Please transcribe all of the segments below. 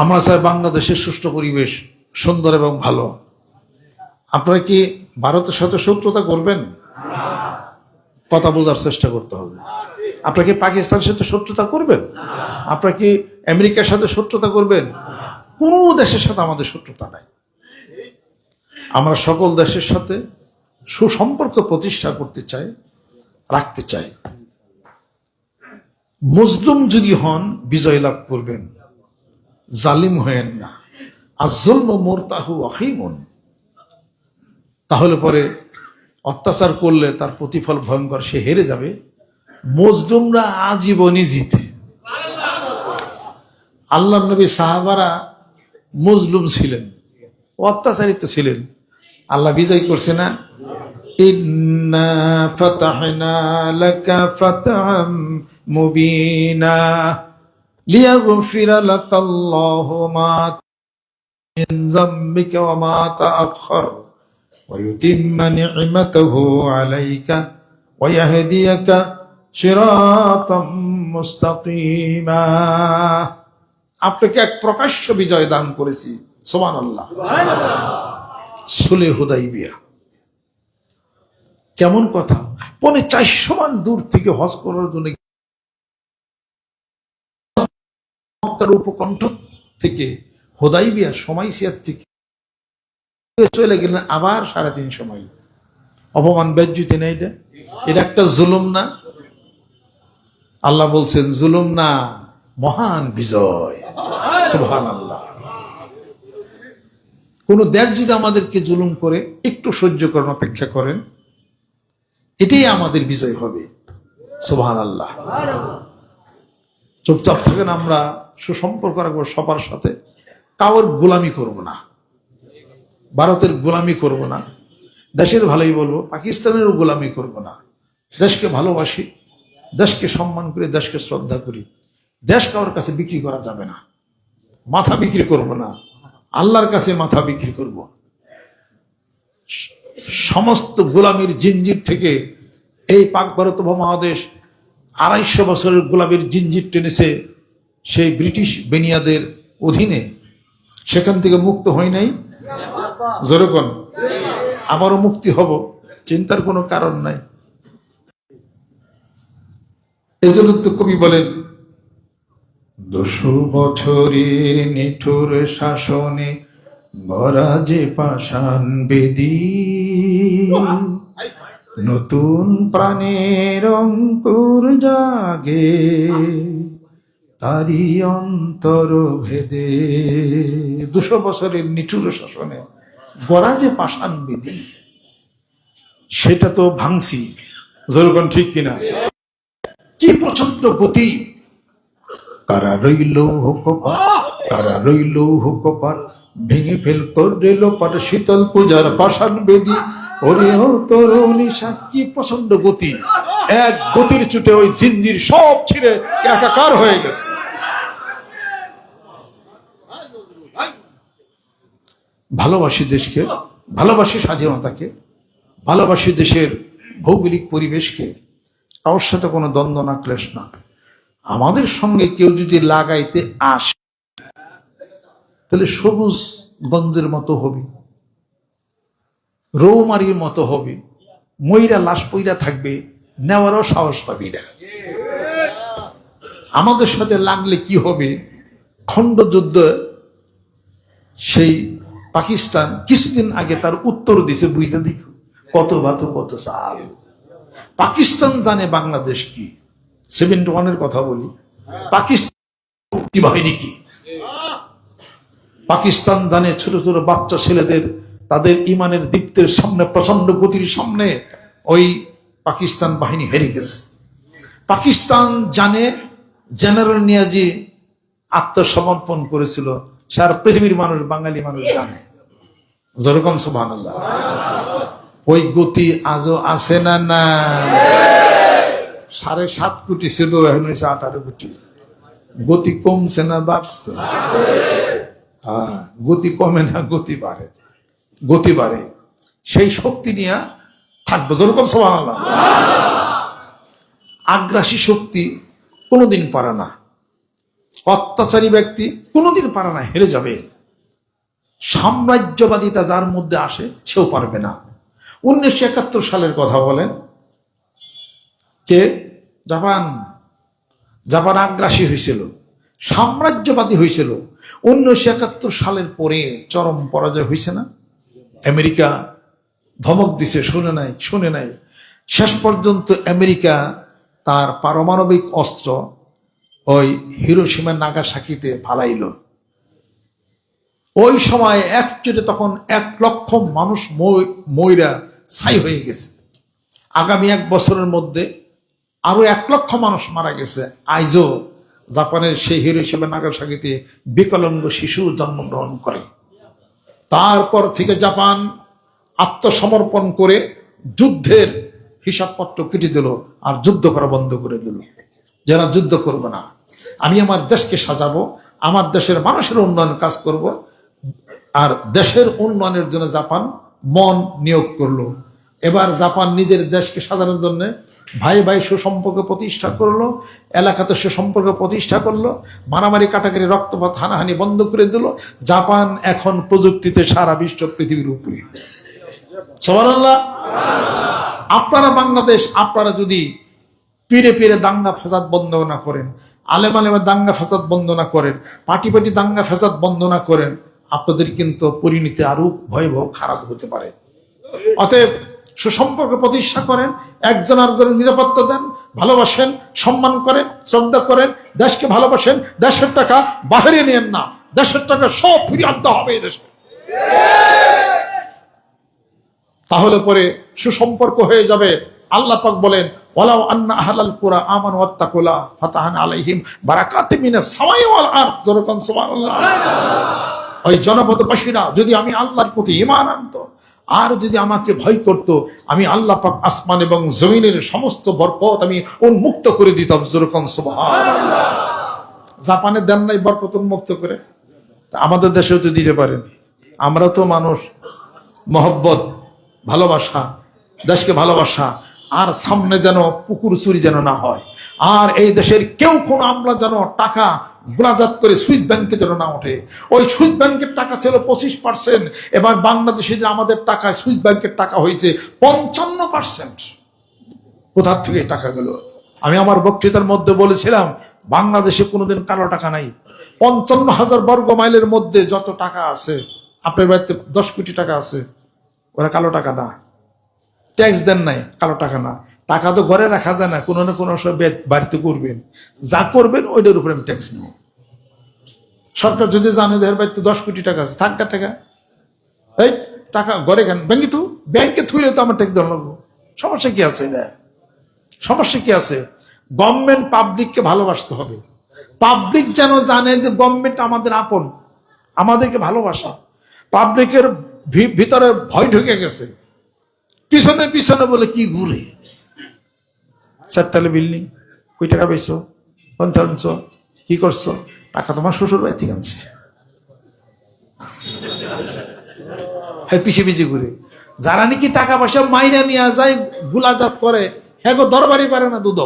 আমরা চাই বাংলাদেশের সুষ্ঠু পরিবেশ সুন্দর এবং ভালো। আপনারা কি ভারতের সাথে শত্রুতা করবেন? কথা বোঝার চেষ্টা করতে হবে। আপনারা কি পাকিস্তানের সাথে শত্রুতা করবেন? আপনারা কি আমেরিকার সাথে শত্রুতা করবেন? কোনো দেশের সাথে আমাদের শত্রুতা নাই। আমরা সকল দেশের সাথে সুসম্পর্ক প্রতিষ্ঠা করতে চাই, রাখতে চাই। মুসলিম যদি হন বিজয় লাভ করবেন, জালিম হয়েন না। আয-যুলমু মুরতাহু আখীমুন। তাহলে পরে অত্যাচার করলে তার প্রতিফল ভয়ঙ্কর, সে হেরে যাবে। মজলুমরা আজীবনই জিতে। আল্লাহর নবী সাহাবারা মজলুম ছিলেন, অত্যাচারিত ছিলেন, আল্লাহ বিজয় করছে না। ইন্না ফাতাহনা লাকা ফাতহাম মুবিনা লিয়াগফিরা লাকাল্লাহু মা মিন যামবিকা ওয়া মা তাআখার ওয়া ইউতিম্মা নি'মাতাহু আলাইকা ওয়া ইয়াহদিয়াকা সিরাতাম মুস্তাকিমা। আপনাকে এক প্রকাশ্য বিজয় দান করেছি। সুবহানাল্লাহ। সুলহে হুদাইবিয়া কেমন কথা! 450 মাইল দূর থেকে হজ করার জন্য মক্কার উপকণ্ঠ থেকে হুদাইবিয়া সময়সিয়ার থেকে চলে গেলেন আবার 350 মাইল। অপমান বেজ্জতি না? এটা একটা জুলুম না? আল্লাহ বলছেন জুলুম না, মহান বিজয়। সুবহানাল্লাহ। কোন দেশ যদি আমাদেরকে জুলুম করে একটু সহ্য করেন, অপেক্ষা করেন, এটাই আমাদের বিজয় হবে। সুবহানাল্লাহ। চুপচাপ থাকেন, আমরা সুসম্পর্ক রাখবো সবার সাথে। কারোর গোলামি করব না, ভারতের গোলামি করব না, দেশের ভালোই বলবো, পাকিস্তানেরও গোলামি করব না। দেশকে ভালোবাসি, দেশকে সম্মান করি, দেশকে শ্রদ্ধা করি। দেশ কারোর কাছে বিক্রি করা যাবে না। মাথা বিক্রি করব না, আল্লাহর কাছে মাথা বিক্রি করব। সমস্ত গোলামির জিনজির থেকে এই পাক ভারত মহাদেশ 250 বছরের গোলামির জিনজির টেনেছে সেই ব্রিটিশ বেনিয়াদের অধীনে। সেখান থেকে মুক্ত হই নাই, যেরকম আবারও মুক্তি হব, চিন্তার কোনো কারণ নাই। এই জন্য তো কবি বলেন, 200 বছরের নিঠুর শাসনে গড়া যে পাষাণ বেদী, নতুন প্রাণের অঙ্কুর জাগে তারি অন্তর ভেদে। 200 বছরের নিঠুর শাসনে গড়া যে পাষাণ বেদী, সেটা তো ভাঙছি। যেরকম ঠিক কিনা? কি প্রচন্ড গতি! কারা রইল হুকপাত, কারা রইল হুকপাত, ভেঙে ফেল করে লোপার শীতল পূজার পাষাণ বেদী। ওরে ও তরুণী সা, কি প্রচন্ড গতি! এক গতির চুটে ওই জিঞ্জির সব ছিঁড়ে একাকার হয়ে গেছে। ভালোবাসি দেশকে, ভালোবাসি স্বাধীনতাকে, ভালোবাসি দেশের ভৌগোলিক পরিবেশকে। কারোর সাথে কোনো দ্বন্দ্ব না, ক্লেশ না। আমাদের সঙ্গে কেউ যদি লাগাইতে আসে তাহলে সবুজ গঞ্জের মতো হবে, রৌমারির মতো হবে, ময়রা লাশ পইরা থাকবে, নেওয়ারও সাহস পাবি না। আমাদের সাথে লাগলে কি হবে? খণ্ডযুদ্ধ সেই পাকিস্তান কিছুদিন আগে তার উত্তর দিছে, বুঝতে দেখো কত ভাত কত চাল। পাকিস্তান জানে বাংলাদেশ কি। 71-এর কথা বলি, পাকিস্তান মুক্তি বাহিনী কি। পাকিস্তান জানে ছোট ছোট বাচ্চা ছেলেদের তাদের ইমানের দীপ্তের সামনে, প্রচন্ড গতির সামনে ওই পাকিস্তান বাহিনী হেরে গেছে। পাকিস্তান জানে জেনারেল নিয়াজি আত্মসমর্পণ করেছিল, সারা পৃথিবীর মানুষ, বাঙালি মানুষ জানে। যেরকম সুবহানাল্লাহ। ওই গতি আজও আছে না? না। 7.5 কোটি ছিল, এখন হয়েছে 18 কোটি। গতি কমছে না বাড়ছে? হ্যাঁ, গতি কমে না, গতি বাড়ে, গতি বাড়ে। সেই শক্তি নিয়ে থাকবে। যেরকম সুবহানাল্লাহ। আগ্রাসী শক্তি কোনোদিন পারে না, অত্যাচারী ব্যক্তি কোনোদিন পারে না, হেরে যাবে। সাম্রাজ্যবাদিতা যার মধ্যে আসে সেও পারবে না। 1971 সালের কথা বলেন, কে? জাপান। জাপান আগ্রাসী হয়েছিল, সাম্রাজ্যবাদী হয়েছিল। 1971 সালের পরে চরম পরাজয় হয়েছে না? আমেরিকা ধমক দিছে, শুনে নাই। শেষ পর্যন্ত আমেরিকা তার পারমাণবিক অস্ত্র ওই হিরোশিমা নাগাসাকিতে ফালাইল। ওই সময় একচুটে তখন 1 লক্ষ মানুষ মইরা ছাই হয়ে গেছে। আগামী 1 বছরের মধ্যে আরো 1 লক্ষ মানুষ মারা গেছে। আইজও জাপানের সেই হিরোশিমা নাগাসাকিতে বিকলাঙ্গ শিশু জন্মগ্রহণ করে। তারপর থেকে জাপান আত্মসমর্পণ করে যুদ্ধের হিসাবপত্র কেটে দিল, আর যুদ্ধ করা বন্ধ করে দিল। যারা যুদ্ধ করবে না, আমি আমার দেশকে সাজাবো, আমার দেশের মানুষের উন্নয়ন কাজ করব। আর দেশের উন্নয়নের জন্য জাপান মন নিয়োগ করলো। এবার জাপান নিজের দেশকে সাজানোর জন্য ভাই ভাই সুসম্পর্ক প্রতিষ্ঠা করলো, এলাকাতে সুসম্পর্ক প্রতিষ্ঠা করলো, মারামারি কাটাকারি রক্তপাত হানাহানি বন্ধ করে দিল। জাপান এখন প্রযুক্তিতে সারা বিশ্ব পৃথিবীর উপরে। সুবহানাল্লাহ। আপনারা বাংলাদেশ, আপনারা যদি পীরে পীরে দাঙ্গা ফাসাদ বন্ধ না করেন, আলেম আলেমে দাঙ্গা ফাসাদ বন্ধ না করেন, পার্টি পার্টি দাঙ্গা ফাসাদ বন্ধ না করেন, আপনাদের কিন্তু পরিণতি আরো ভয়াবহ খারাপ হতে পারে। অতএব সুসম্পর্ক প্রতিষ্ঠা করেন, একজন আরেকজনের নিরাপত্তা দেন, ভালোবাসেন, সম্মান করেন, শ্রদ্ধা করেন, দেশকে ভালোবাসেন। দেশের টাকা বাহিরে নিয়েন না, দেশের টাকা সব ফিরিয়ে আনতে হবে এই দেশে। তাহলে পরে সুসম্পর্ক হয়ে যাবে। আল্লাহ পাক বলেন, ওয়ালাউ আন্না আহলাল কুরা আমানু ওয়াত্তাকুলা ফাতাহনা আলাইহিম বারাকাতিম মিনাস সামাই ওয়াল আরদ। যখন সুবহানাল্লাহ, ওই জনপদবাসীরা যদি আমি আল্লাহর প্রতি ঈমান আনতো আর যদি আমাকে ভয় করত, আমি আল্লাহ পাক আসমান এবং জমিনের সমস্ত বরকত আমি উন্মুক্ত করে দিতাম। যখন সুবহানাল্লাহ। জাপানে দেন নাই বরকত উন্মুক্ত করে, আমাদের দেশেও তো দিতে পারেন। আমরা তো মানুষ, মহব্বত, ভালোবাসা, দেশকে ভালোবাসা, আর সামনে যেন পুকুর চুরি যেন না হয়, আর এই দেশের কেউ কোনো আমরা যেন টাকা গুণাজাত করে সুইস ব্যাংকে যেন না ওঠে। ওই সুইস ব্যাংকের টাকা ছিল 25%, এবার বাংলাদেশে যে আমাদের টাকা সুইস ব্যাংকের টাকা হয়েছে 55%। কোথা থেকে টাকা গেল? আমি আমার বক্তৃতার মধ্যে বলেছিলাম, বাংলাদেশে কোনোদিন কালো টাকা নাই। 55,000 বর্গ মাইলের মধ্যে যত টাকা আছে, আপনার বাড়িতে 10 কোটি টাকা আছে, ওরা কালো টাকা না। ট্যাক্স দেন নাই, কালো টাকা না। টাকা তো ঘরে রাখা যায় না, কোনো না কোনো সময় বাড়িতে করবেন, যা করবেন ওইটার উপরে আমি ট্যাক্স নেব। সরকার যদি জানে যে বাড়িতে 10 কোটি টাকা আছে, থাকা টাকা, এই টাকা ঘরে কেন? ব্যাংকে থুইলে তো আমার ট্যাক্স দেওয়া লাগবো। সমস্যা কি আছে? না, সমস্যা কি আছে? গভর্নমেন্ট পাবলিককে ভালোবাসতে হবে। পাবলিক যেন জানে যে গভর্নমেন্ট আমাদের আপন, আমাদেরকে ভালোবাসা। পাবলিকের ভিতরে ভয় ঢুকে গেছে, পিছনে পিছনে বলে কি ঘুরে, 4 তলা বিল্ডিং, কই টাকা পেয়েছো, কোনটা আনছো, কি করছো? টাকা তোমার শ্বশুর বাড়ি থেকে আনছে। হ্যাঁ, পিছিয়ে পিছিয়ে ঘুরে। যারা নাকি টাকা পয়সা মাইরা নিয়ে যায়, গুলাজাত করে, হ্যাঁ গো দরবারই পারে না দুধ।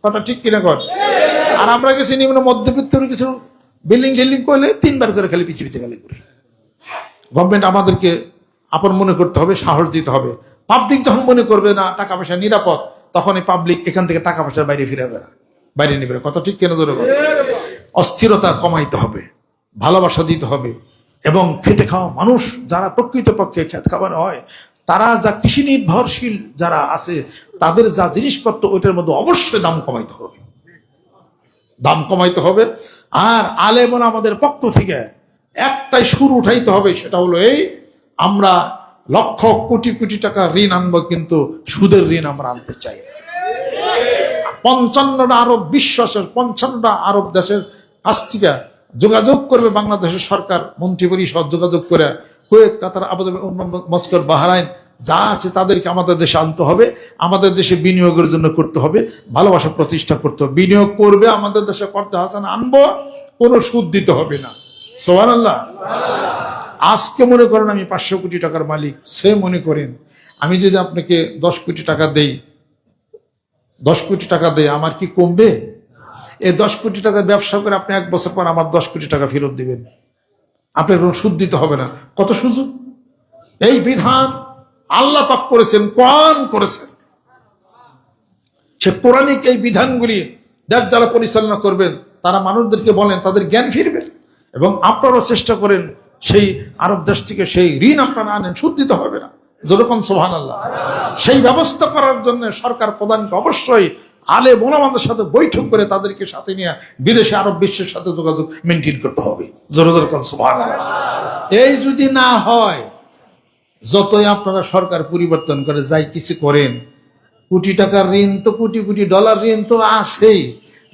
কথা ঠিক কিনা কর? আর আমরা গেছি নিম্ন মধ্যবিত্ত কিছু বিল্ডিং টিল্ডিং করলে 3 বার করে খালি পিছিয়ে পিছিয়ে খালি ঘুরে। গভর্নমেন্ট আমাদেরকে আপন মনে করতে হবে, সাহস দিতে হবে। পাবলিক যখন মনে করবে না টাকা পয়সা নিরাপদ, তখন এই পাবলিক এখান থেকে টাকা পয়সার বাইরে ফিরাবে না, বাইরে নিবে। কথা ঠিক কেন? জোরে বল। অস্থিরতা কমাইতে হবে, ভালোবাসা দিতে হবে, এবং খেটে খাওয়া মানুষ যারা প্রকৃতপক্ষে খেত খাবার হয়, তারা যা কৃষি নির্ভরশীল যারা আছে, তাদের যা জিনিসপত্র ওইটার মধ্যে অবশ্যই দাম কমাইতে হবে, দাম কমাইতে হবে। আর আলেমন আমাদের পক্ষ থেকে একটাই সুর উঠাইতে হবে, সেটা হলো এই, আমরা লক্ষ কোটি কোটি টাকা ঋণ আনবো, কিন্তু সুদের ঋণ আমরা আনতে চাই না। 55টা আরব বিশ্বাসের 55টা আরব দেশের কাছ থেকে যোগাযোগ করবে বাংলাদেশের সরকার, মন্ত্রী পরিষদ যোগাযোগ করে কুয়েত, কাতার, আবুধাবি, মস্কো, বাহরাইন যা আছে তাদেরকে আমাদের দেশে আনতে হবে, আমাদের দেশে বিনিয়োগের জন্য করতে হবে, ভালোবাসা প্রতিষ্ঠা করতে হবে। বিনিয়োগ করবে আমাদের দেশে, করতে হাসান আনবো, কোনো সুদ দিতে হবে না। সুবহানাল্লাহ। আজকে মনে করেন আমি 500 কোটি টাকার মালিক, সে মনে করেন আমি যদি আপনাকে 10 কোটি টাকা দেই, 10 কোটি টাকা দেয়, আমার কি কমবে? এই 10 কোটি টাকার ব্যবসা করে আপনি 1 বছর পর আমার 10 কোটি টাকা ফেরত দিবেন, আপনার কোনো সুদ দিতে হবে না। কত সুযোগ! এই বিধান আল্লাহ পাক করেছেন, কোরআন করেছেন। সে পৌরাণিক এই বিধানগুলি দেশ যারা পরিচালনা করবেন তারা মানুষদেরকে বলেন, তাদের জ্ঞান ফিরবে। এবং আপনারাও চেষ্টা করেন সেই আরব দেশ থেকে সেই ঋণ আপনারা আনেন, সুদ দিতে হবে না। যেরকম সুবহানাল্লাহ, সেই ব্যবস্থা করার জন্য সরকার প্রধানকে অবশ্যই আলেম ওলামাদের সাথে বৈঠক করে তাদেরকে সাথে নিয়ে বিদেশে আরব বিশ্বের সাথে যোগাযোগ মেনটেন করতে হবে। যেরকম সুবহানাল্লাহ। এই যদি না হয়, যতই আপনারা সরকার পরিবর্তন করে যাই কিছু করেন, কোটি টাকার ঋণ তো, কোটি কোটি ডলার ঋণ তো আছেই।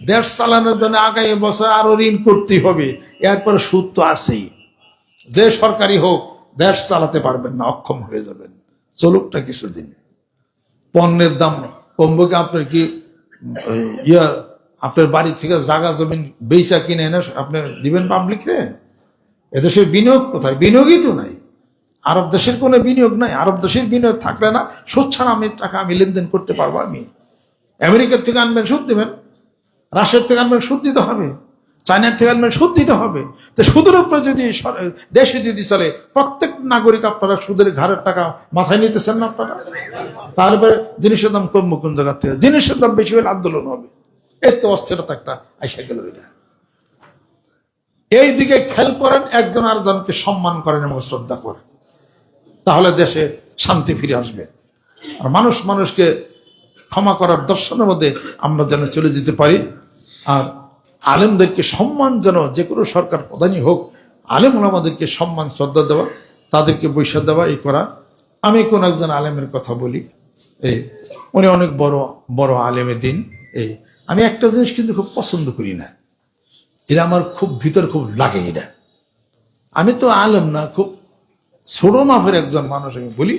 দেশ চালানোর জন্য আগামী বছর আরো ঋণ করতে হবে, এরপর সুদ তো আছেই। যে সরকারি হোক দেশ চালাতে পারবেন না, অক্ষম হয়ে যাবেন। চলুকটা কিছুদিন, পণ্যের দাম কমবে কি? আপনার কি আপনার বাড়ি থেকে জায়গা জমিন বেচা কিনে এনে আপনি দিবেন পাবলিক রে? এদেশের বিনিয়োগ কোথায়? বিনিয়োগই তো নাই। আরব দেশের কোনো বিনিয়োগ নাই। আরব দেশের বিনিয়োগ থাকলে না সুদ ছাড়া আমি টাকা আমি লেনদেন করতে পারবো। আমি আমেরিকার থেকে আনবেন সুদ দেবেন, রাশিয়ার থেকে আনবেন সুদ দিতে হবে, চায়নার থেকে আনবেন সুদ দিতে হবে। তো সুদের উপরে যদি দেশে যদি চলে, প্রত্যেক নাগরিক আপনারা সুদের ঘাড়ের টাকা মাথায় নিতেছেন না আপনারা, তারপরে জিনিসের দাম কমবে কোন জায়গা থেকে? জিনিসের দাম বেশি হলে আন্দোলন হবে। এর তো অস্থিরতা একটা আইসা গেল। এটা এই দিকে খেয়াল করেন, একজন আরেকজনকে সম্মান করেন এবং শ্রদ্ধা করেন, তাহলে দেশে শান্তি ফিরে আসবে। আর মানুষ মানুষকে ক্ষমা করার দর্শনের মধ্যে আমরা যেন চলে যেতে পারি। আর আলেমদেরকে সম্মান যেন, যে কোনো সরকার প্রধানই হোক, আলেম ওলামাদেরকে সম্মান শ্রদ্ধা দেওয়া, তাদেরকে বৈশা দেওয়া, এই করা। আমি কোন একজন আলেমের কথা বলি, এই উনি অনেক বড় বড় আলেমে দিন। এই আমি একটা জিনিস কিন্তু খুব পছন্দ করি না, এটা আমার খুব ভিতর খুব লাগে। এটা আমি তো আলেম না, খুব ছোট মাফের একজন মানুষ আমি বলি,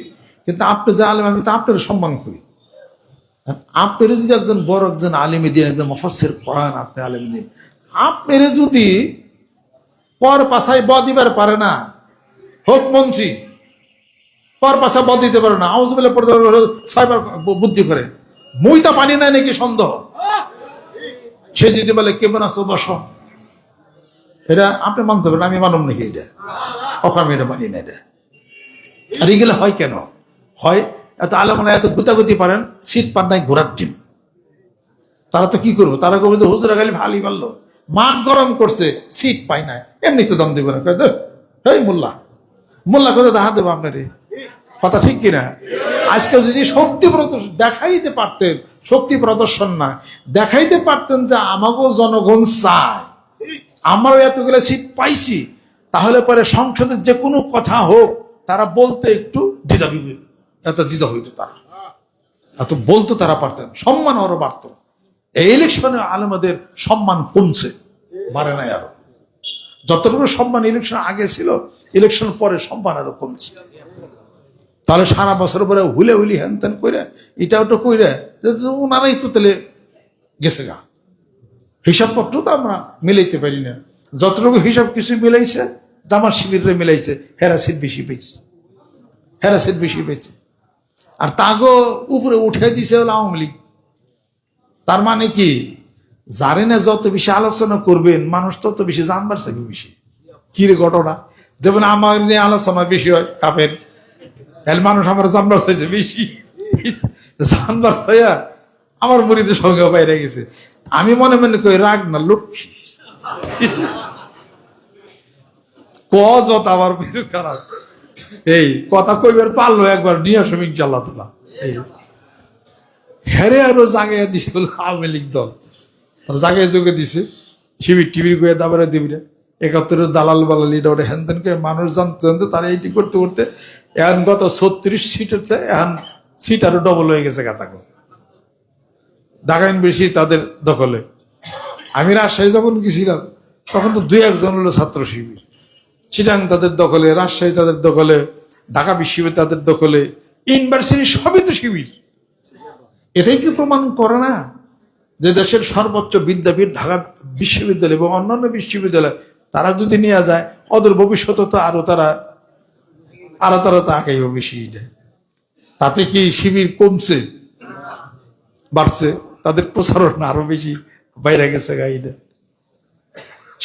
কিন্তু আপনি যে আলেম আমি তো আপনার সম্মান করি। আপনার যদি একজন বড় একজন আলেমে দিন, একজন মুফাসসির কোরআন আপনি আলেম দিন, আপনার যদি পর পাশায় ব দিবার পারে না, হোক মন্ত্রী, পর পাশায় ব দিতে পারে না, আউযুবিল্লাহ পড়তে 6 বার বুদ্ধি করে, মুইতা পানি নাই নাকি সন্দেহ, সে যদি বলে কেমন আছো বসো, এটা আপনি মানতে পারেন, আমি মানব নাকি? এটা আমি এটা মানি না। এটা আর এগুলো হয় কেন হয়? এত আলেমরা এত গুতাগুতি পারেন, সিট পান নাই ঘোরার টিম, তারা তো কি করবো? তারা করবো যে হুজুরা খালি ভালই পারলো, মাঠ গরম করছে, সিট পাই না, এমনি তো দাম দেবে না। এই মোল্লা মোল্লা কোথায় দেখা দেবো আপনার? কথা ঠিক কিনা? আজকে যদি শক্তি প্রদর্শন দেখাইতে পারতেন, শক্তি প্রদর্শন না দেখাইতে পারতেন যে আমাকেও জনগণ চায়, আমারও এতগুলো সিট পাইছি, তাহলে পরে সংসদের যে কোনো কথা হোক তারা বলতে একটু দ্বিধা হইতো, তারা এত বলতো, তারা পারতেন, সম্মান আরো বাড়তো। এই ইলেকশনে আলেমদের সম্মান কমছে, বাড়ে নাই আরো। যতটুকু সম্মান ইলেকশন আগে ছিল, ইলেকশন পরে সম্মান আরো কমছে। তাহলে সারা বছর পরে হুলে হুলি হ্যান ত্যান করে এটা ওটা কইরে ওনারাই তো তাহলে গেছে গা। হিসাবপত্র তো আমরা মিলাইতে পারি না। যতটুকু হিসাব কিছু মিলাইছে, জামাত শিবিরে মিলাইছে, হেরাসিট বেশি পেয়েছে, হেরাসিট বেশি পেয়েছে। আর তাগো উপরে উঠে দিছে হলো আওয়ামী লীগ। তার মানে কি, জানে না যত বেশি আলোচনা করবেন মানুষ তত বেশি জানবার চাইবে বেশি। কি রে ঘটনা? যেমন আমার নিয়ে আলোচনা বেশি হয় কাফের, তাহলে মানুষ আমার জানবার চাইছে বেশি, জানবার চাইয়া আমার মুরিদের সঙ্গে বাইরে গেছে। আমি মনে মনে কই রাগ না, লক্ষ্মী কত আমার খারাপ। এই কথা কইবার পারলো একবার নিয়ে আসো ইনশাআল্লাহ তাআলা। এই হেরে আরো জাগাইয়া দিছে বলে আওয়ামী লীগ দল, তারা জাগাই যোগে দিছে, শিবির টিবির করে দাবারে দিবিরে 71 দালাল বালাল এটা ওটা হ্যান ত্যান করে মানুষ জানতে জানতে তারা এইটি করতে করতে এখন গত 36 সিটের চেয়ে এখন সিট আরো ডবল হয়ে গেছে। কাতাকো ঢাকাইন বেশি তাদের দখলে। আমি রাজশাহী যখন গেছিলাম তখন তো 2-1 হলো ছাত্র শিবির, চিটাং তাদের দখলে, রাজশাহী তাদের দখলে, ঢাকা বিশ্ববিদ্যালয় তাদের দখলে, ইউনিভার্সিটি সবই তো শিবির। এটাই কি প্রমাণ করে না যে দেশের সর্বোচ্চ বিদ্যাপীঠ ঢাকা বিশ্ববিদ্যালয় এবং অন্যান্য বিশ্ববিদ্যালয় তারা যদি নিয়ে যায়, ওদের ভবিষ্যৎ তো আরো তারা তো আগাইব বেশি। তাতে কি শিবির কমছে? বাড়ছে। তাদের প্রচারণা আরো বেশি বাইরে গেছে গাইডে।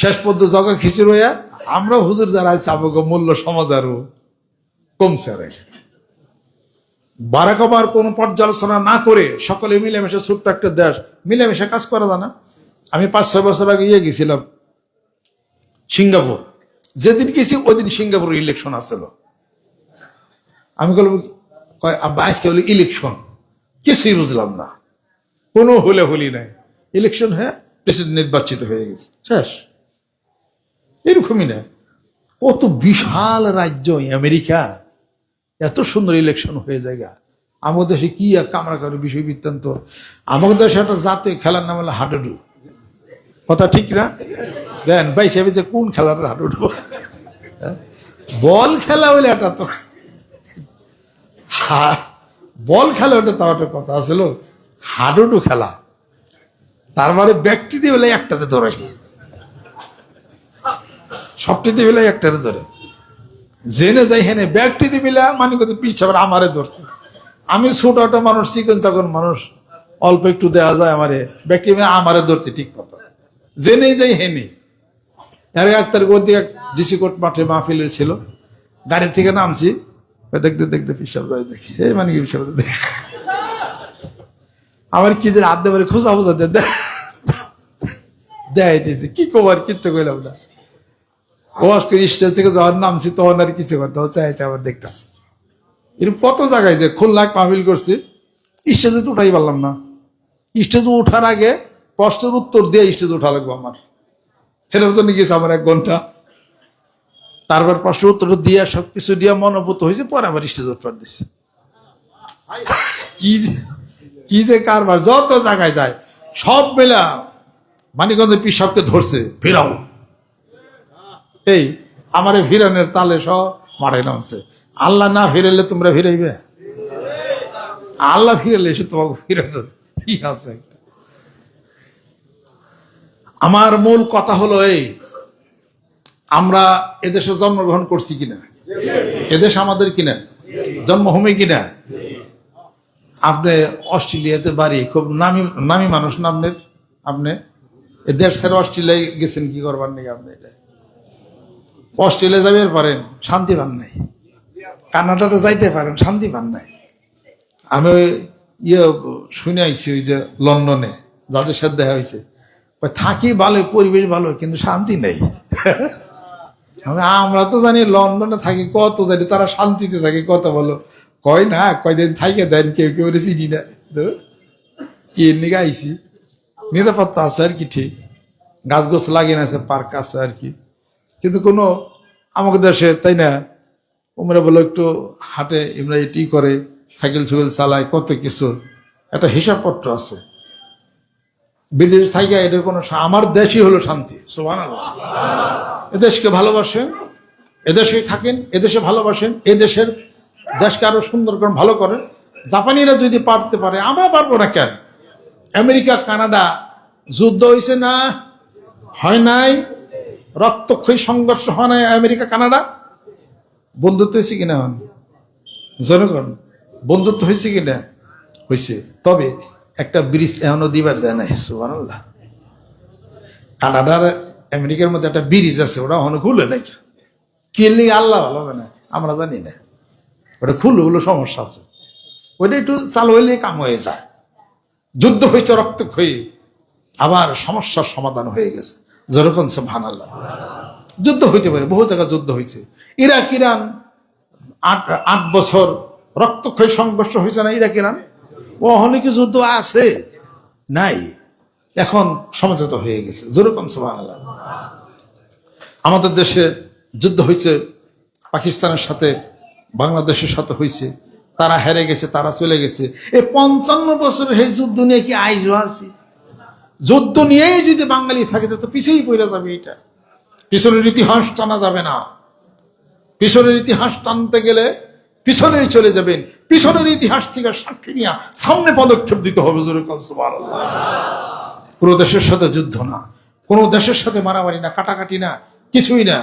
শেষ পর্যন্ত জগা খিচুড় হইয়া আমরা হুজুর যারা আছে আবগ মূল্য সমাজ আরো কমছে। আর বারাক ওবামার কোনো পর্যালোচনা না করে সকলে মিলেমিশে, ছোট্ট একটা দেশ, মিলেমিশে কাজ করা যায় না? আমি 5-6 বছর আগে গেছিলাম সিঙ্গাপুর। যেদিন গেছি ওই দিন সিঙ্গাপুর ইলেকশন আসছিল। আমি বলবো আব্বা আজকে হলো ইলেকশন, কিছুই বুঝলাম না, কোনো হলে হলি নাই। ইলেকশন হয়ে প্রেসিডেন্ট নির্বাচিত হয়ে গেছে, শেষ। এরকমই না, কত বিশাল রাজ্য আমেরিকা, এত সুন্দর ইলেকশন হয়ে যায়। আমাদের দেশে কি এক কামড়া করে বিষয় বৃত্তান্ত। আমাদের দেশে একটা জাতীয় খেলার নাম হলো হাডুডু, কথা ঠিক না? দেন ভাই সাহেব যে কোন খেলার হাডুডু, বল খেলা হইলে এটা তো বল খেলা, ওটা তাও একটা কথা আসলো। হাডুডু খেলা তার মানে ব্যক্তি দিয়ে বেলায় একটাতে ধরে, সবটি দিয়ে বেলায় একটাতে ধরে, জেনে যাই হেনে ব্যক্তি দিয়ে বেলা মানে কত পিছাবে আমারে ধরছে। আমি ছোট একটা মানুষ, চিকন চাকন মানুষ, অল্প একটু দেওয়া যায় আমারে, ব্যক্তি আমারে ধরছে, ঠিক কথা, জেনে যাই হেনে। এর 1 তারিখ ওর দিকে ডিসি কোর্ট মাঠে মাহফিলের ছিল, গাড়ি থেকে নামছি, দেখতে দেখতে পিসাব যায়, দেখি এই মানে কি পিসাব দেখি আমার কি যে হাত দেবারে খোঁজা বোঝা দেয় দিয়েছে, কি কবার কিচ্ছু কইলাম না। ও আজকে স্টেজ থেকে যখন নামছি তখন আর কিছু কথা চাইতে আবার দেখতেছি। এরকম কত জায়গায় যে খুলনায় মাহফিল করছি, স্টেজে তো উঠাই পারলাম না। স্টেজে ওঠার আগে প্রশ্নের উত্তর দিয়ে স্টেজে উঠা লাগবো আমার, সেটার তো নিয়ে গেছে আমার 1 ঘন্টা। তারপর প্রশ্নের উত্তর দিয়ে সবকিছু দিয়ে মনোভূত হয়েছে, পরে আবার স্টেজ উঠবার দিচ্ছে। কি যে কারবার, যত জায়গায় যায় সব মেলা মানিকগঞ্জে পিসাবকে ধরছে, ফিরাও, এই আমারে ফিরানের তালে সব মাঠে নামছে। আল্লাহ না ফিরাইলে তোমরা ফিরাইবে? আল্লাহ ফিরাইলে এসে তোমাকে ফিরানোর কি আছে? আমার মূল কথা হলো এই, আমরা এদেশে জন্মগ্রহণ করছি কিনা, এদেশ আমাদের কিনা, জন্মভূমি কিনা। আপনি অস্ট্রেলিয়াতে বাড়ি, খুব নামি নামি মানুষ না আপনার, আপনি দেশ ছেড়ে অস্ট্রেলিয়ায় গেছেন কি করবার নেই? আপনি অস্ট্রেলিয়া যাবে পারেন, শান্তি পান নাই। কানাডাতে যাইতে পারেন, শান্তি পান নাই। আমি শুনে আইছি ওই যে লন্ডনে যাদের সাথে দেখা হয়েছে, থাকি ভালো, পরিবেশ ভালো, কিন্তু শান্তি নেই। আমরা তো জানি লন্ডনে থাকি, কত জানি তারা শান্তিতে থাকে, কত ভালো কয় না, কয়দিন থাইকে দেন, কেউ কেউ চিনি না, কি নিয়ে আইসি, নিরাপত্তা আছে আর কি, ঠিক গাছ গোছ লাগিয়ে আছে, পার্ক আছে আর কি। কিন্তু কোনো আমাদের দেশে তাই না, ওমরা বলো একটু হাটে, এমরা এটি করে, সাইকেল সুইকেল চালায়, কত কিছু একটা হিসাবপত্র আছে। বিদেশ থাইকা এটার কোনো, আমার দেশই হলো শান্তি। সুবহানাল্লাহ। এদেশকে ভালোবাসেন, এদেশে থাকেন, এদেশে ভালোবাসেন, এদেশের দেশকে আরো সুন্দর করেন, ভালো করেন। জাপানিরা যদি পারতে পারে, আমরা পারবো না কেন? আমেরিকা কানাডা যুদ্ধ হয়েছে না? হয় নাই? রক্তক্ষয়ী সংঘর্ষ হয় নাই আমেরিকা কানাডা? বন্ধুত্ব হয়েছে কিনা? হন জনগণ, বন্ধুত্ব হয়েছে কিনা? হয়েছে। তবে একটা ব্রিজ এখনো দিবার দেয় নাই। সুবহানাল্লাহ। কানাডার আমেরিকার মধ্যে একটা ব্রিজ আছে, ওটা এখনো খুলে নাই। কি লিগে আল্লাহ ভালো জানে, আমরা জানি না। ওটা খুলে হলো সমস্যা আছে, ওইটা একটু চালু হইলে কাম হয়ে যায়। যুদ্ধ হয়েছে রক্তক্ষয়ী, আবার সমস্যার সমাধান হয়ে গেছে। যেরকম সুবহানাল্লাহ। যুদ্ধ হইতে পারে, বহু জায়গায় যুদ্ধ হয়েছে। ইরাক ইরান 8 বছর রক্তক্ষয়ী সংঘর্ষ হয়েছে না ইরাক ইরান? ও অনেক যুদ্ধ আছে নাই, এখন সমঝোতা হয়ে গেছে। যেরকম সুবহানাল্লাহ। আমাদের দেশে যুদ্ধ হয়েছে, পাকিস্তানের সাথে বাংলাদেশের সাথে হয়েছে, তারা হেরে গেছে, তারা চলে গেছে। এই 55 বছরের এই যুদ্ধ নিয়ে কি আইজও আছে? যুদ্ধ নিয়েই যদি বাঙালি থাকে তো পিছিয়েই পড়ে যাবে। এটা পিছনের ইতিহাস টানা যাবে না। পিছনের ইতিহাস টানতে গেলে পিছনেই চলে যাবেন। পিছনের ইতিহাস থেকে সাক্ষী নিয়ে সামনে পদক্ষেপ দিতে হবে। সুবহানাল্লাহ। কোনো দেশের সাথে যুদ্ধ না, কোনো দেশের সাথে মারামারি না, কাটাকাটি না, কিছুই না।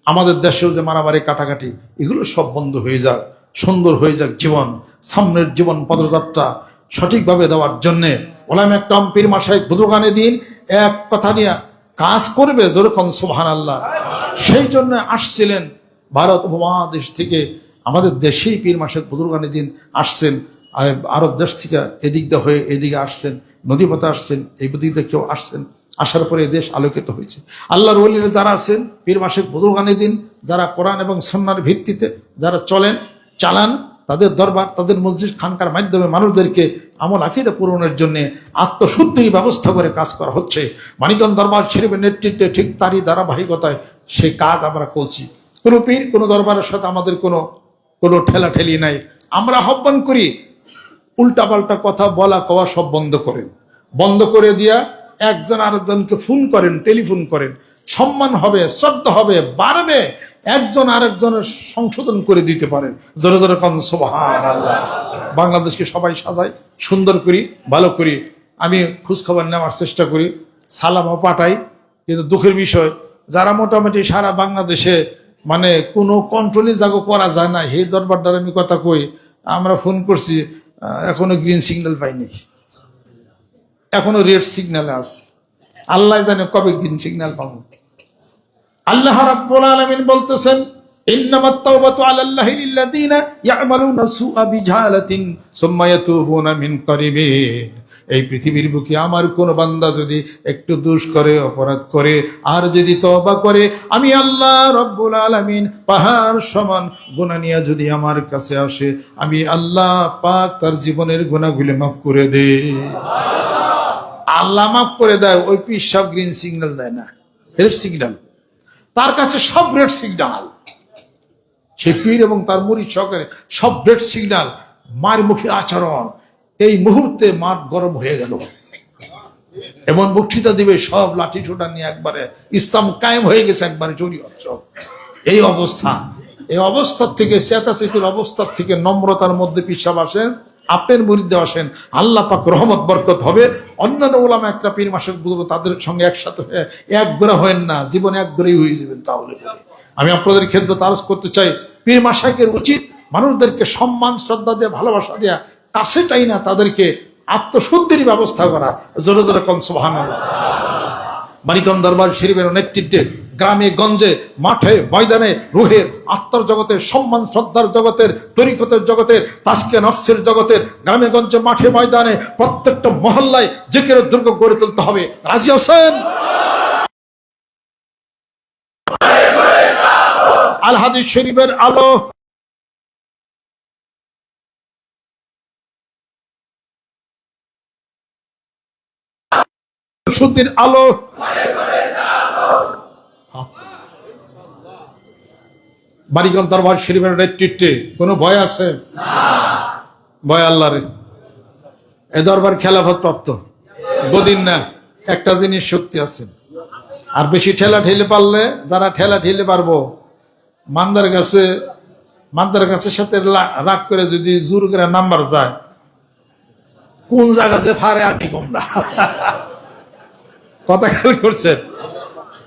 আমাদের দেশেও যে মারামারি কাটাকাটি, এগুলো সব বন্ধ হয়ে যাক, সুন্দর হয়ে যাক জীবন, সামনের জীবন পদযাত্রা সঠিকভাবে দেওয়ার জন্যে ওলামা একরাম পীর মাশায়েখ বুজুর্গানে দিন এক কথা নিয়ে কাজ করবে যেরকম সুবহানাল্লাহ। সেই জন্য আসছিলেন ভারত উপমহাদেশ থেকে, আমাদের দেশেই পীর মাশায়েখ বুজুর্গানে দিন আসছেন, আরব দেশ থেকে এদিক দিয়ে হয়ে এদিকে আসছেন, নদীপথে আসছেন, এই দিক দিয়ে কেউ আসছেন। আসার পরে দেশ আলোকিত হয়েছে। আল্লাহর ওলিরা যারা আছেন পীর মাশায়েখ বুজুর্গানে দিন, যারা কোরআন এবং সুন্নাহর ভিত্তিতে যারা চালান, তাদের দরবার, তাদের মসজিদ খানকার মাধ্যমে মানুষদেরকে আমল আকীদা পূরণের জন্য আত্মশুদ্ধির ব্যবস্থা করে কাজ করা হচ্ছে। মানিকগঞ্জ দরবার শরীফের নেতৃত্বে ঠিক তারই ধারাবাহিকতায় সেই কাজ আমরা করছি। কোনো পীর কোনো দরবারের সাথে আমাদের কোনো ঠেলাঠেলি নাই। আমরা আহ্বান করি উল্টাপাল্টা কথা বলা কওয়া সব বন্ধ করে দিয়া একজন আরেকজনকে ফোন করেন, টেলিফোন করেন, সম্মান হবে, শ্রদ্ধা হবে, বাড়বে, একজন আরেকজনের সংশোধন করে দিতে পারেন। জোরে জোরে কোন সুবহানাল্লাহ। বাংলাদেশকে সবাই সাজাই, সুন্দর করি, ভালো করি। আমি খোঁজখবর নেওয়ার চেষ্টা করি, সালামও পাঠাই, কিন্তু দুঃখের বিষয় যারা মোটামুটি সারা বাংলাদেশে মানে কোনো কন্ট্রোলই জাগো করা যায় না, এই দরবার দ্বারা আমি কথা কই, আমরা ফোন করছি এখনো গ্রিন সিগন্যাল পাইনি, এখনো রেড সিগন্যালে আছে। আল্লাহ জানে কবে গ্রিন সিগন্যাল পাবো। আল্লাহ রাব্বুল আলামিন বলতেছেন ইন্নামাত তাওবাতু আলাল্লাহি লিল্লাযিনা ইয়ামালুনা সুআ বিজালাতিন সুম্মা ইয়াতুবুনা মিন কারিবিন। এই পৃথিবীর বুকে আমার কোন বান্দা যদি একটু দোষ করে, অপরাধ করে, আর যদি তওবা করে, আমি আল্লাহ রাব্বুল আলামিন পাহাড় সমান গুনাহ নিয়ে যদি আমার কাছে আসে, আমি আল্লাহ পাক তার জীবনের গুনাহগুলো মাফ করে দেই। আল্লাহ মাফ করে দেয়। ওই পীর সব গ্রিন সিগন্যাল দেয় না, রেড সিগন্যাল। তার কাছে সব রেড সিগন্যাল। সে পীর এবং তার মুরিদ সহকারে সব রেড সিগন্যাল। মার মুখে আচরণ, এই মুহূর্তে মাঠ গরম হয়ে গেল, এমন বক্তৃতা দিবে, সব লাঠি ছোটা নিয়ে একবারে ইসলাম কায়েম হয়ে গেছে, একবারে শরীয়ত সব। এই অবস্থার থেকে, চেতাচেতির অবস্থার থেকে নম্রতার মধ্যে পিছাব আসেন, আপনার মুরিদে আসেন, আল্লাহ পাক রহমত বরকত হবে। অন্যান্য ওলামা একটা পীর মাশায়েখ বুজুর্গ তাদের সঙ্গে একসাথে হয়ে এক গোড়া হয়েন না, জীবনে এক গোড়াই হয়ে যাবেন। তাহলে আমি আপনাদের খেদমত আরজ করতে চাই, পীর মাশায়েখের উচিত মানুষদেরকে সম্মান শ্রদ্ধা দিয়ে, ভালোবাসা দেয়া, কাছে চাই না, তাদেরকে আত্মশুদ্ধির ব্যবস্থা করা। জোরে জোরে কোন সুবহানাল্লাহ। মানিকগঞ্জ দরবার শরীফের নেতৃত্বে গ্রামে গঞ্জে, মাঠে ময়দানে, রুহের আত্মার জগতের, সম্মান শ্রদ্ধার জগতের, তরিকতের জগতের, তাজকে নফসের জগতের, গ্রামে গঞ্জে, মাঠে ময়দানে, প্রত্যেকটা মহল্লায় জিকিরের দুর্গ গড়ে তুলতে হবে। রাজি আছেন? আল হাদিস শরীফের আলো, শুদ্ধির আলো, মানিকগঞ্জ দরবার শরীফের নেতৃত্বে কোনো ভয় আছে? ভয় আল্লাহর। এ দরবার খেলাফত প্রাপ্ত গদিন না, একটা জিনিস শক্তি আছে। আর বেশি ঠেলা ঠেলে পারলে, যারা ঠেলা ঠেলে পারবো, মান্দার কাছে সাথে রাগ করে যদি জোর করে নাম্বার যায়, কোন জায়গাতে ফারে আপনি কমরা কথা খেয়াল করছেন?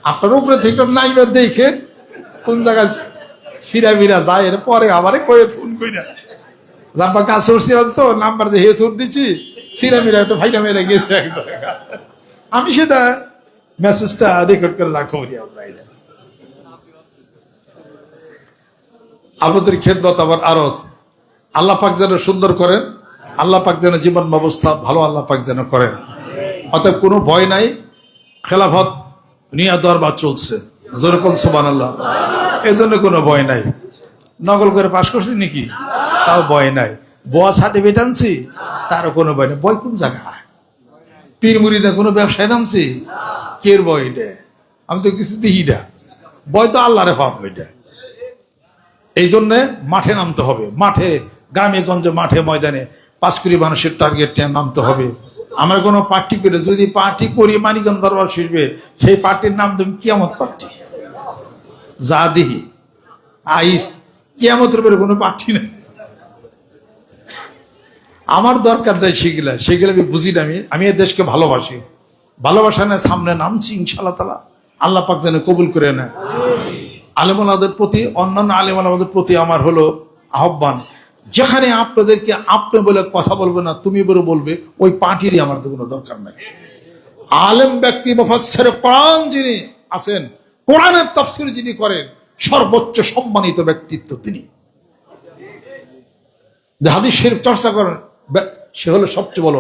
আপনার উপরে থেকে নাইবার দেখে কোন জায়গায় সিরা মিরা যায়, এর পরে আবার কয়ে ফোন করি না জাম্পা কাছে উঠছিলাম তো, নাম্বার দিয়ে হেস উঠ দিচ্ছি, সিরা মিরা একটা ভাইটা মেরে গেছে এক জায়গায়। আমি সেটা মেসেজটা রেকর্ড করে রাখো। আমরা এটা আপনাদের খেদমত আবার আরজ, আল্লাহ পাক যেন সুন্দর করেন, আল্লাহ পাক যেন জীবন ব্যবস্থা ভালো আল্লাহ পাক যেন করেন। অতএব কোনো ভয় নাই, খেলাফত নিয়ে দরবার চলছে। যেরকম সুবহানাল্লাহ। এই জন্য কোনো ভয় নাই। নকল করে পাশ করছি নাকি, তাও ভয় নাই। বয়া সার্টিফিকেট আনছি, তারও কোনো ভয় নেই। ভয় কোন জায়গায়? পীর মুরিদে কোনো ব্যবসায় নামছি, কের ভয় এটা? আমি তো কিছু দেখি না, ভয় তো আল্লাহরে পাবো এটা। এই জন্যে মাঠে নামতে হবে, মাঠে, গ্রামে গঞ্জে, মাঠে ময়দানে 5 কোটি মানুষের টার্গেট নিয়ে নামতে হবে। আমরা কোনো পার্টি করে, যদি পার্টি করি মানিকগঞ্জ দরবার শরীফে, সেই পার্টির নাম দেবেন কিয়ামত পার্টি। যা দিহি আইস কিয়ামতের পরে কোনো পার্টি নেই। আমার দরকার নেই সেগুলো আমি বুঝি না। আমি এই দেশকে ভালোবাসি, ভালোবাসা না সামনে নামছি ইনশাআল্লাহ তাআলা। আল্লাহ পাক যেন কবুল করে নেয়। আলেম ওলামাদের প্রতি, অন্যান্য আলেম ওলামাদের প্রতি আমার হলো আহ্বান, যেখানে আপনাদেরকে আপনি বলে কথা বলবে না, তুমি বলে বলবে, ওই পার্টিরই আমার তো কোনো দরকার নাই। আলেম ব্যক্তি মুফাসসির কোরআন যিনি আছেন, কোরআনের তাফসীর যিনি করেন, সর্বোচ্চ সম্মানিত ব্যক্তিত্ব তিনি। যে হাদিস শরীফ চর্চা করেন, সে হলো সবচেয়ে বড়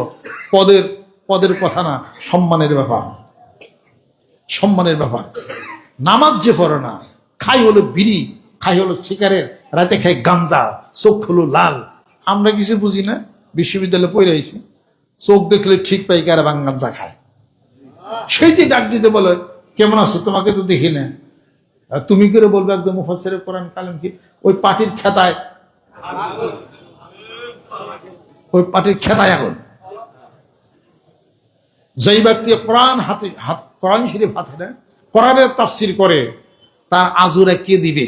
পদের কথা না, সম্মানের ব্যাপার, সম্মানের ব্যাপার। নামাজ যে পড়ে না, খাই হলো বিড়ি, খাই হলো সিগারেট, রাতে খাই গাঞ্জা, চোখ হলো লাল। আমরা কিছু বুঝি না, বিশ্ববিদ্যালয়ে পড়ে আইছি, চোখ দেখলে ঠিক পাই কারা বাং গাঞ্জা খায়। সেইটি ডাক দিতে বলে, কেমন আছো, তোমাকে তো দেখি না। তুমি করে বলবে একদম মুফাসসির কোরআন কালেম কি, ওই পার্টির খেতায়, ওই পার্টির খেতায়। এখন যেই ব্যক্তি কোরআন কোরআন শরীফ হাতে না, কোরআনের তাফসীর করে, তার আজুরা কে দিবে?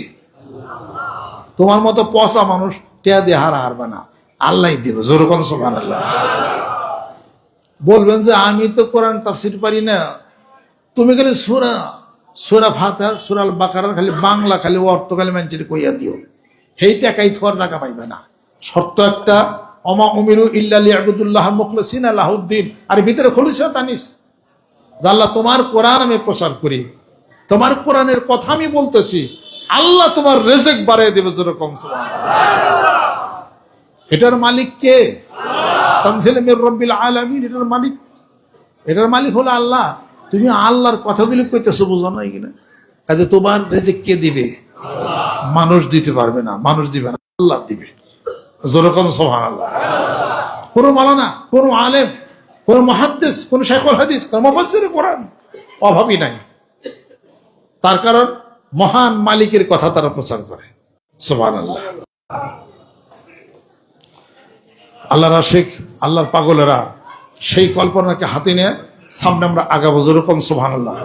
তোমার মতো পচা মানুষ টেয়া দিয়ে হারবে না, আল্লাহ দিবে। যেরকম সুবহানাল্লাহ। বলবেন যে আমি তো কোরআন তাফসীর পারি না, তুমি খালি সূরা ফাতিহা, সূরা আল বাকারার খালি বাংলা খালি অর্থ খালি মানুষের কইয়া দিও, সেই টাকাই তোমার জায়গা পাইবে না। শর্ত একটা, ওমা উমিরু ইল্লা লিয়াবুদুল্লাহ মুখলিসিনা লাহুদ্দিন। আর ভিতরে খুলিসা তানিস, আল্লাহ তোমার কোরআন আমি প্রচার করি, তোমার কোরআনের কথা আমি বলতেছি, আল্লাহ তোমার রিজিক বাড়িয়ে দেবে। যেরকম সুবহানাল্লাহ। এটার মালিক কে? তানজিল মির রাব্বিল আলামিন। এটার মালিক হলো আল্লাহ। তুমি আল্লাহর কথাগুলি কইতেছো, বুঝো না কিনা? কাজে তোমার রিজিক কে দিবে? মানুষ দিতে পারবে না, মানুষ দিবে না, আল্লাহ দিবে। যেরকম সুবহানাল্লাহ। কোন মাওলানা, কোন আলেম, কোন মুহাদ্দিস, কোন শাইখুল হাদিস, কোন মুফাসসির কোরআন অভাবী নাই। তার কারণ মহান মালিকের কথা তারা প্রচার করে। সুবহানাল্লাহ। আল্লাহর আশিক, আল্লাহর পাগলেরা সেই কল্পনাকে হাতে নিয়ে সামনে আমরা আগাবো। যেরকম সুবহানাল্লাহ।